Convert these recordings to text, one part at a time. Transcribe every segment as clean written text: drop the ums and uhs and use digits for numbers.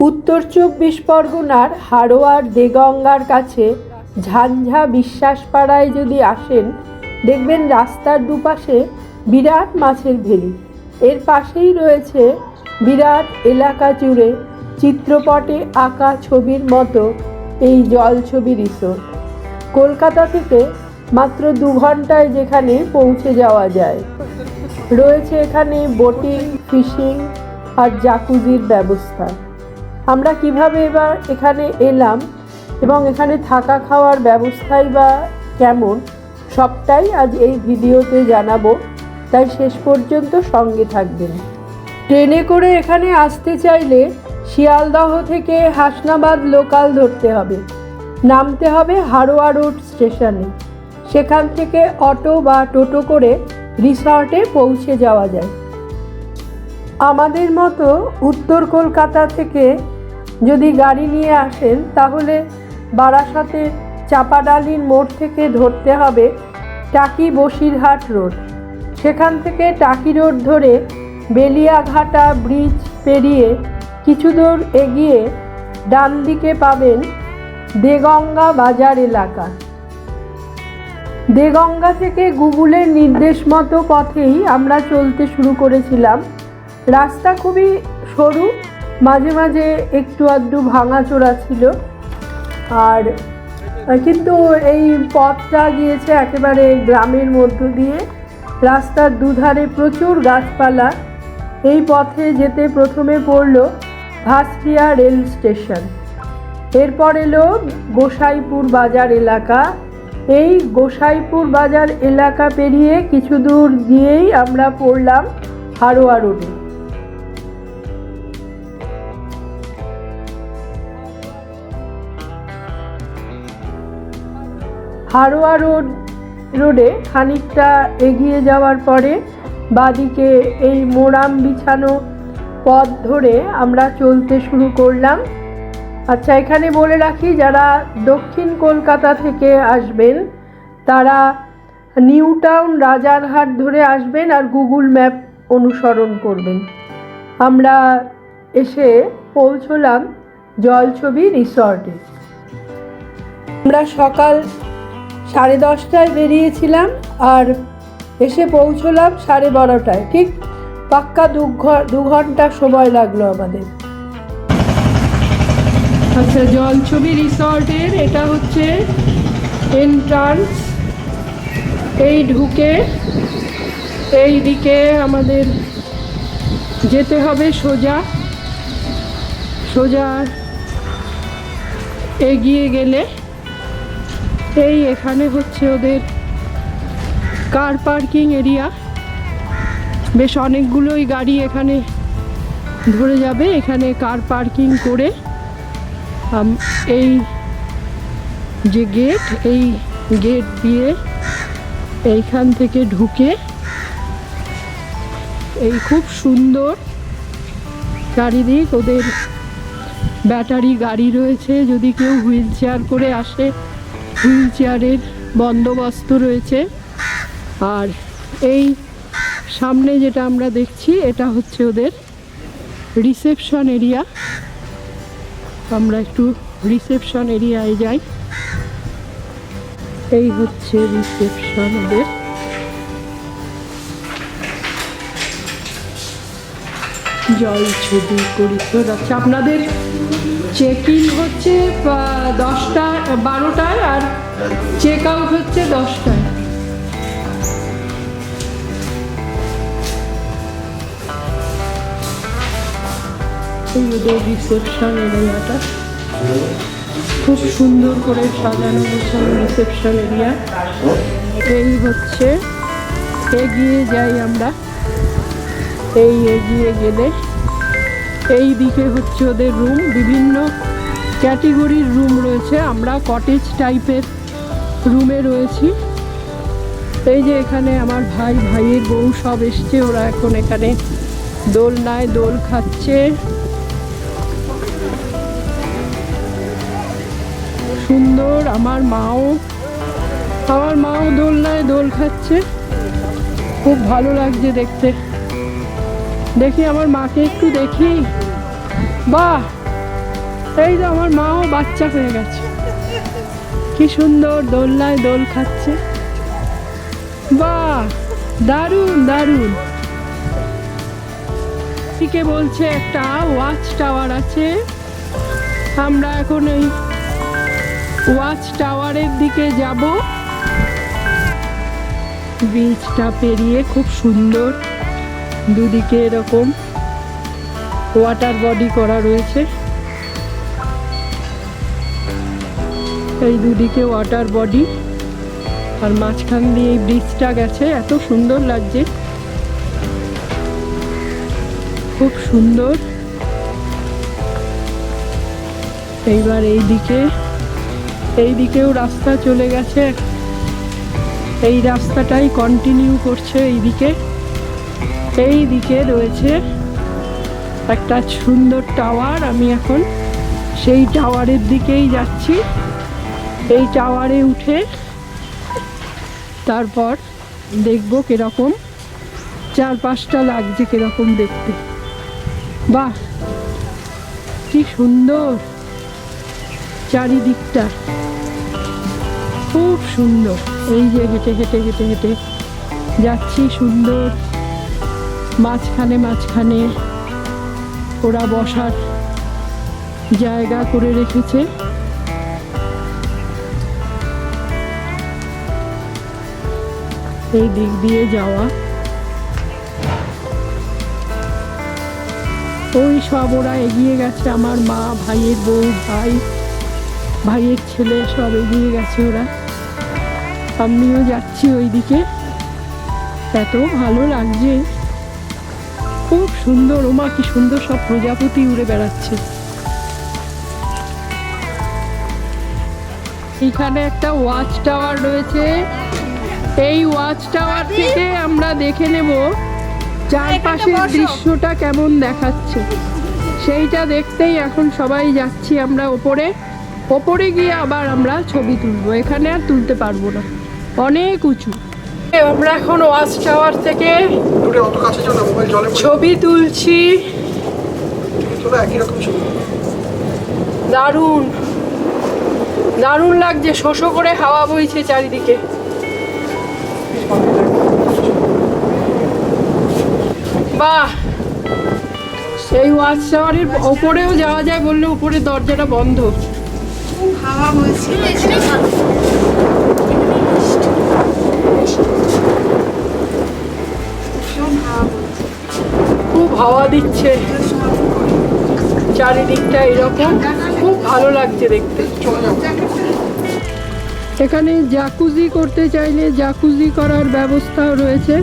উত্তর ২৪ পরগনার হাড়োয়ার দেগঙ্গার কাছে ঝাঞ্ঝা বিশ্বাসপাড়ায় যদি আসেন, দেখবেন রাস্তার দুপাশে বিরাট মাছের ভেরি। এর পাশেই রয়েছে বিরাট এলাকা জুড়ে চিত্রপটে আঁকা ছবির মতো এই জলছবি রিসোর্ট। কলকাতা থেকে মাত্র ২ ঘন্টায় যেখানে পৌঁছে যাওয়া যায়। রয়েছে এখানে বোটিং, ফিশিং আর জাকুজির ব্যবস্থা। আমরা কিভাবে এবার এখানে এলাম এবং এখানে থাকা খাওয়ার ব্যবস্থাই বা কেমন, সবটাই আজ এই ভিডিওতে জানাবো, তাই শেষ পর্যন্ত সঙ্গে থাকবেন। ট্রেনে করে এখানে আসতে চাইলে শিয়ালদহ থেকে হাসনাবাদ লোকাল ধরতে হবে। নামতে হবে হাড়োয়া রোড স্টেশনে। সেখান থেকে অটো বা টোটো করে রিসর্টে পৌঁছে যাওয়া যায়। আমাদের মতো উত্তর কলকাতা থেকে যদি গাড়ি নিয়ে আসেন, তাহলে বারাসাতে চাপাডালির মোড় থেকে ধরতে হবে টাকি বসিরহাট রোড। সেখান থেকে টাকি রোড ধরে বেলিয়াঘাটা ব্রিজ পেরিয়ে কিছু দূর এগিয়ে ডান দিকে পাবেন দেগঙ্গা বাজার এলাকা। দেগঙ্গা থেকে গুগলের নির্দেশ মতো পথেই আমরা চলতে শুরু করেছিলাম। রাস্তা খুবই সরু, মাঝে মাঝে একটু আধটু ভাঙাচোরা ছিল, আর কিন্তু এই পথটা গিয়েছে একেবারে গ্রামের মধ্য দিয়ে। রাস্তার দুধারে প্রচুর গাছপালা। এই পথে যেতে প্রথমে পড়ল ভাসরিয়া রেল স্টেশন, এরপর এলো গোসাইপুর বাজার এলাকা। এই গোসাইপুর বাজার এলাকা পেরিয়ে কিছু দূর গিয়েই আমরা পড়লাম হাড়োয়া রোডে। হাড়োয়া রোডে খানিকটা এগিয়ে যাওয়ার পরে বাদিকে এই মোরাম বিছানো পথ ধরে আমরা চলতে শুরু করলাম। আচ্ছা, এখানে বলে রাখি, যারা দক্ষিণ কলকাতা থেকে আসবেন তারা নিউ টাউন রাজারহাট ধরে আসবেন আর গুগল ম্যাপ অনুসরণ করবেন। আমরা এসে পৌঁছলাম জলছবি রিসর্টে। আমরা সকাল 10:30টায় বেরিয়েছিলাম আর এসে পৌঁছলাম 12:30টায়। ঠিক পাক্কা 2 ঘন্টা সময় লাগলো আমাদের। আচ্ছা, জলছবি রিসর্টের এটা হচ্ছে এন্ট্রান্স। এই ঢুকে এই দিকে আমাদের যেতে হবে সোজা সোজা এগিয়ে গেলে এই এখানে হচ্ছে ওদের কার পার্কিং এরিয়া। বেশ অনেকগুলোই গাড়ি এখানে ধরে যাবে। এখানে কার পার্কিং করে এই যে গেট, এই গেট দিয়ে এইখান থেকে ঢুকে এই খুব সুন্দর চারিদিক ওদের ব্যাটারি গাড়ি রয়েছে। যদি কেউ হুইল চেয়ার করে আসে, হুইল চেয়ারের বন্দোবস্ত রয়েছে। আর এই সামনে যেটা আমরা দেখছি এটা হচ্ছে ওদের রিসেপশন এরিয়া। আমরা একটু রিসেপশন এরিয়ায় যাই। এই হচ্ছে রিসেপশন ওদের। জলছবি পরিষদ। আচ্ছা, আপনাদের চেক ইন হচ্ছে 12টায় আর চেক আউট হচ্ছে 10টায়। এই ওদের রিসেপশন এরিয়াটা খুব সুন্দর করে সাজানো গোছানো রিসেপশন এরিয়া। এই হচ্ছে, এগিয়ে যাই আমরা। এই এগিয়ে গেলে এই দিকে হচ্ছে ওদের রুম। বিভিন্ন ক্যাটেগরির রুম রয়েছে। আমরা কটেজ টাইপের রুমে রয়েছি। এই যে এখানে আমার ভাইয়ের বউ সব এসছে। ওরা এখন এখানে দোলনায় দোল খাচ্ছে। সুন্দর। আমার মাও দোলনায় দোল খাচ্ছে। খুব ভালো লাগছে দেখতে। দেখি আমার মাকে একটু দেখি। বাহ, এই যে আমার মাও বাচ্চা হয়ে গেছে, কি সুন্দর দোলনায় দোল খাচ্ছে। বাহ, দারুণ দারুণ। ঠিক বলছে একটা ওয়াচ টাওয়ার আছে, আমরা এখন এই ওয়াচ টাওয়ারের দিকে যাব। ব্রিজটা পেরিয়ে খুব সুন্দর, দুদিকে এরকম ওয়াটার বডি করা রয়েছে। এই দুদিকে ওয়াটার বডি, আর মাঝখান দিয়ে এই ব্রিজটা গেছে, এত সুন্দর লাগছে, খুব সুন্দর। এইবার এইদিকেও রাস্তা চলে গেছে, এই রাস্তাটাই কন্টিনিউ করছে। এইদিকে রয়েছে একটা সুন্দর টাওয়ার, আমি এখন সেই টাওয়ারের দিকেই যাচ্ছি। এই টাওয়ারে উঠে তারপর দেখব কিরকম চারপাশটা লাগছে, কিরকম দেখতে। বাহ, কি সুন্দর চারিদিকটা, খুব সুন্দর। এই যে হেঁটে হেঁটে হেঁটে হেঁটে যাচ্ছি, সুন্দর। মাঝখানে ওরা বসার জায়গা করে রেখেছে। এই দিক দিয়ে যাওয়া, ওই সব ওরা এগিয়ে গেছে, আমার মা, ভাইয়ের বউ, ভাইয়ের ছেলে সব এগিয়ে গেছে ওরা। আমিও যাচ্ছি ওই দিকে, এত ভালো লাগছে, খুব সুন্দর। ওমা, কি সুন্দর সব প্রজাপতি উড়ে বেড়াচ্ছে। এখানে একটা ওয়াচ টাওয়ার রয়েছে, এই ওয়াচ টাওয়ার থেকে আমরা দেখে নেব চারপাশের দৃশ্যটা কেমন দেখাচ্ছে। সেইটা দেখতেই এখন সবাই যাচ্ছি আমরা ওপরে গিয়ে আবার আমরা ছবি তুলবো। এখানে আর তুলতে পারবো না, অনেক উঁচু। আমরা এখন ওয়াচ টাওয়ার থেকে ছবি তুলছি, দারুণ দারুণ লাগছে, শোষো করে হাওয়া বইছে চারিদিকে। বাহ, এই ওয়াচ টাওয়ারের ওপরেও যাওয়া যায় বললে, উপরে দরজাটা বন্ধ। খুব হাওয়া দিচ্ছে চারিদিকটা, এরকম খুব ভালো লাগছে দেখতে। এখানে জাকুজি করতে চাইলে জাকুজি করার ব্যবস্থাও রয়েছে,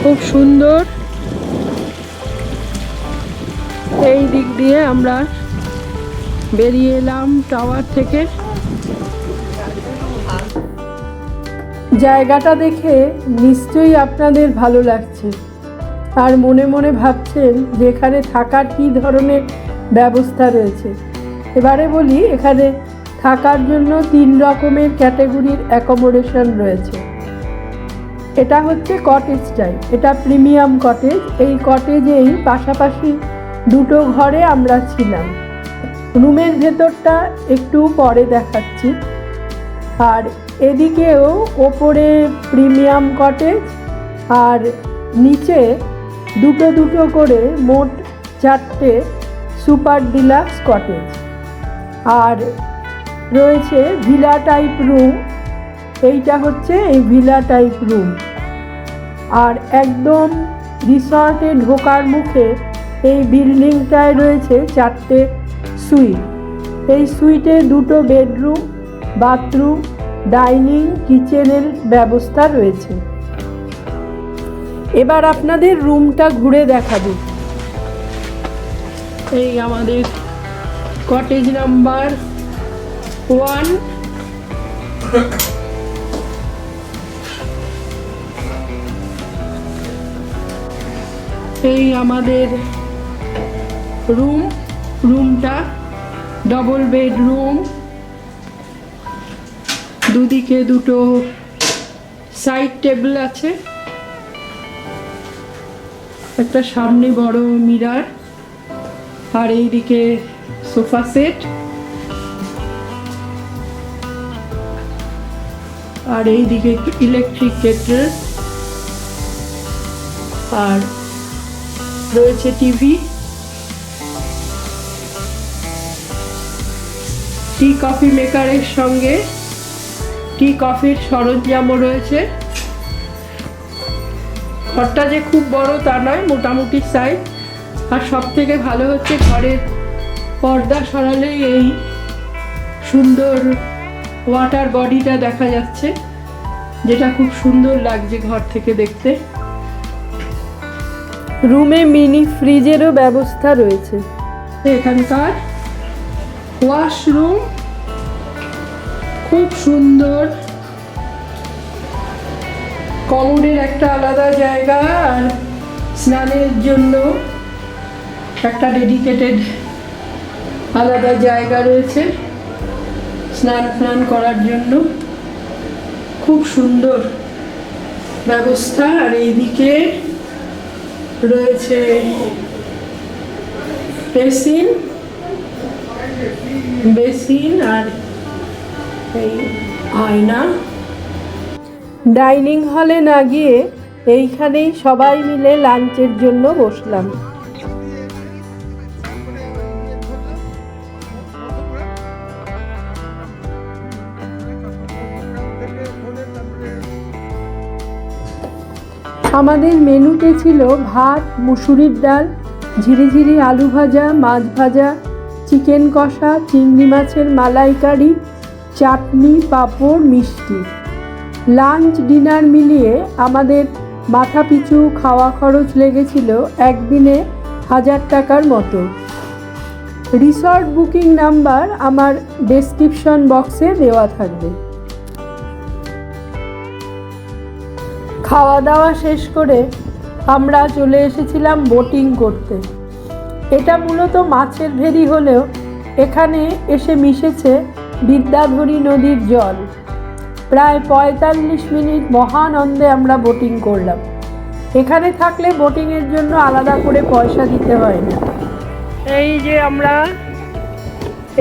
খুব সুন্দর। এই দিক দিয়ে আমরা বেরিয়ে এলাম টাওয়ার থেকে। জায়গাটা দেখে নিশ্চয়ই আপনাদের ভালো লাগছে, আর মনে মনে ভাবছেন যে এখানে থাকার কী ধরনের ব্যবস্থা রয়েছে। এবারে বলি, এখানে থাকার জন্য 3 রকমের ক্যাটাগরির অ্যাকোমোডেশন রয়েছে। এটা হচ্ছে কটেজ টাইপ, এটা প্রিমিয়াম কটেজ। এই কটেজেই পাশাপাশি 2টো ঘরে আমরা ছিলাম। রুমের ভেতরটা একটু পরে দেখাচ্ছি। আর এদিকেও ওপরে প্রিমিয়াম কটেজ, আর নিচে 2টো করে মোট 4টে সুপার ডিলাক্স কটেজ। আর রয়েছে ভিলা টাইপ রুম, এইটা হচ্ছে এই ভিলা টাইপ রুম। আর একদম রিসর্টে ঢোকার মুখে এই বিল্ডিংটায় রয়েছে 4টে সুইট। এই সুইটে 2টো বেডরুম, বাথরুম, ডাইনিং, কিচেনের ব্যবস্থা রয়েছে। এবার আপনাদের রুমটা ঘুরে দেখাবো। এই আমাদের কটেজ নাম্বার 1। এই আমাদের রুমটা ডবল বেডরুম, দুদিকে 2টো সাইড টেবিল আছে, একটা সামনে বড় মিরার, আর এইদিকে সোফা সেট, আর এইদিকে ইলেকট্রিক কেটল, আর রয়েছে টিভি, টি কফি মেকারের সঙ্গে টি কফির সরঞ্জামও রয়েছে। ঘরটা যে খুব বড় তা নয়, মোটামুটি সাইজ। আর সব থেকে ভালো হচ্ছে ঘরের পর্দা সরালেই এই সুন্দর ওয়াটার বডিটা দেখা যাচ্ছে, যেটা খুব সুন্দর লাগছে ঘর থেকে দেখতে। রুমে মিনি ফ্রিজেরও ব্যবস্থা রয়েছে। এখানকার ওয়াশরুম খুব সুন্দর, কমোডের একটা আলাদা জায়গা, আর স্নানের জন্য একটা ডেডিকেটেড আলাদা জায়গা রয়েছে স্নান করার জন্য। খুব সুন্দর ব্যবস্থা। আর এইদিকে রয়েছে বেসিন আর এই আয়না। ডাইনিং হলে না গিয়ে এইখানেই সবাই মিলে লাঞ্চের জন্য বসলাম। আমাদের মেনুতে ছিল ভাত, মুসুরির ডাল, ঝিরিঝিরি আলু ভাজা, মাছ ভাজা, চিকেন কষা, চিংড়ি মাছের মালাইকারি, চাটনি, পাঁপড়, মিষ্টি। লাঞ্চ ডিনার মিলিয়ে আমাদের মাথাপিছু খাওয়া খরচ লেগেছিল একদিনে 1000 টাকার মতো। রিসর্ট বুকিং নাম্বার আমার ডেসক্রিপশন বক্সে দেওয়া থাকবে। খাওয়া দাওয়া শেষ করে আমরা চলে এসেছিলাম বোটিং করতে। এটা মূলত মাছের ভেরি হলেও এখানে এসে মিশেছে বিদ্যাধরী নদীর জল। প্রায় 45 মিনিট মহানন্দে আমরা বোটিং করলাম। এখানে থাকলে বোটিংয়ের জন্য আলাদা করে পয়সা দিতে হয় না। এই যে আমরা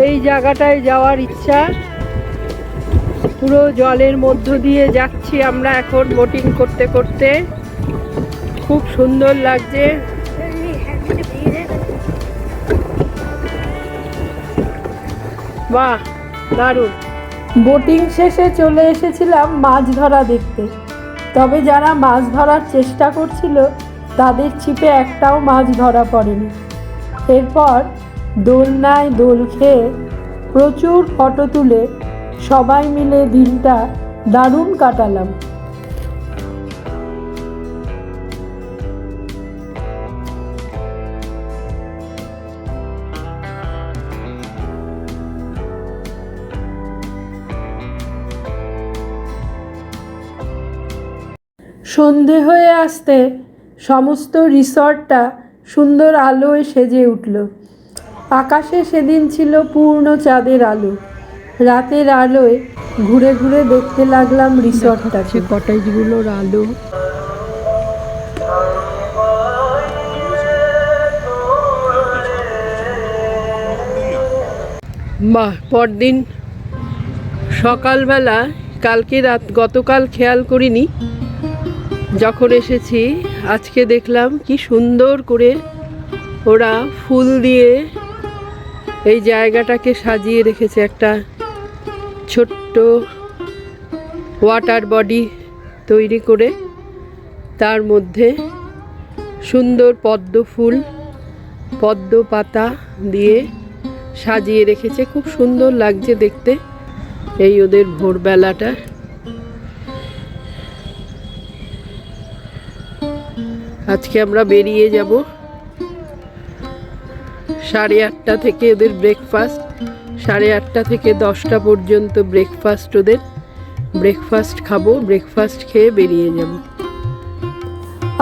এই জায়গাটায় যাওয়ার ইচ্ছা, পুরো জলের মধ্য দিয়ে যাচ্ছি আমরা এখন বোটিং করতে করতে। খুব সুন্দর লাগছে। বাহ, দারুণ। বোটিং শেষে চলে এসেছিলাম মাছ ধরা দেখতে। তবে যারা মাছ ধরার চেষ্টা করছিল তাদের ছিপে একটাও মাছ ধরা পড়েনি। এরপর দোলনায় দোল খেয়ে প্রচুর ফটো তুলে সবাই মিলে দিনটা দারুণ কাটালাম। সন্ধে হয়ে আসতে সমস্ত রিসর্টটা সুন্দর আলোয় সেজে উঠল। আকাশে সেদিন ছিল পূর্ণ চাঁদের আলো। রাতের আলোয় ঘুরে ঘুরে দেখতে লাগলাম রিসর্টটাকে, কটেজগুলোর আলো। বাহ, পরদিন সকালবেলা গতকাল খেয়াল করিনি, যখন এসেছি আজকে দেখলাম কি সুন্দর করে ওরা ফুল দিয়ে এই জায়গাটাকে সাজিয়ে রেখেছে। একটা ছোট্ট ওয়াটার বডি তৈরি করে তার মধ্যে সুন্দর পদ্ম ফুল, পদ্ম পাতা দিয়ে সাজিয়ে রেখেছে। খুব সুন্দর লাগছে দেখতে এই ওদের ভোরবেলাটা। আজকে আমরা বেরিয়ে যাব 8:30 থেকে। ওদের ব্রেকফাস্ট 8:30 থেকে 10টা পর্যন্ত ব্রেকফাস্ট। ওদের ব্রেকফাস্ট খাবো, ব্রেকফাস্ট খেয়ে বেরিয়ে যাব।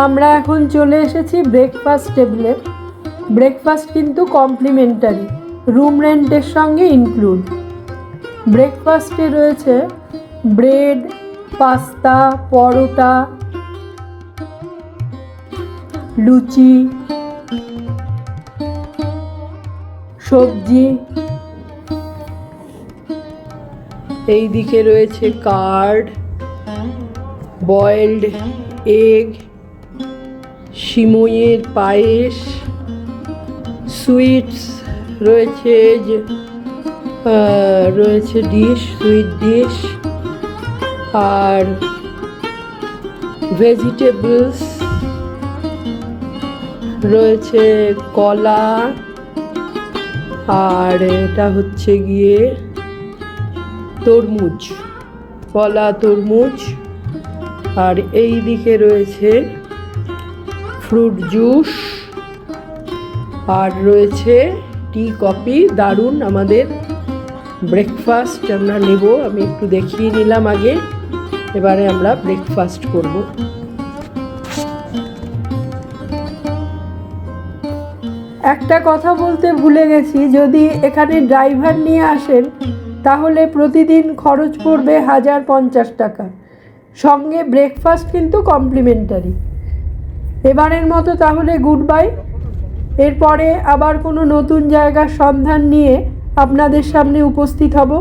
আমরা এখন চলে এসেছি ব্রেকফাস্ট টেবিলে। ব্রেকফাস্ট কিন্তু কমপ্লিমেন্টারি, রুম রেন্টের সঙ্গে ইনক্লুড। ব্রেকফাস্টে রয়েছে ব্রেড, পাস্তা, পরোটা, লুচি, সবজি, এই দিকে রয়েছে কার্ড, বয়েলড এগ, সিমইয়ের পায়েস, সুইটস রয়েছে, রয়েছে ডিশ, সুইট ডিশ, আর ভেজিটেবলস রয়েছে, কলা, আর এটা হচ্ছে গিয়ে তরমুজ, কলা, তরমুজ, আর এই দিকে রয়েছে ফ্রুট জুস, আর রয়েছে টি, কফি। দারুণ আমাদের ব্রেকফাস্ট আমরা নেব। আমি একটু দেখিয়ে নিলাম আগে, এবারে আমরা ব্রেকফাস্ট করব। একটা কথা বলতে ভুলে গেছি, যদি এখানে ড্রাইভার নিয়ে আসেন তাহলে প্রতিদিন খরচ পড়বে 1050 টাকা, সঙ্গে ব্রেকফাস্ট কিন্তু কমপ্লিমেন্টারি। এবারের মতো তাহলে গুড বাই। এরপরে আবার কোনো নতুন জায়গার সন্ধান নিয়ে আপনাদের সামনে উপস্থিত হব।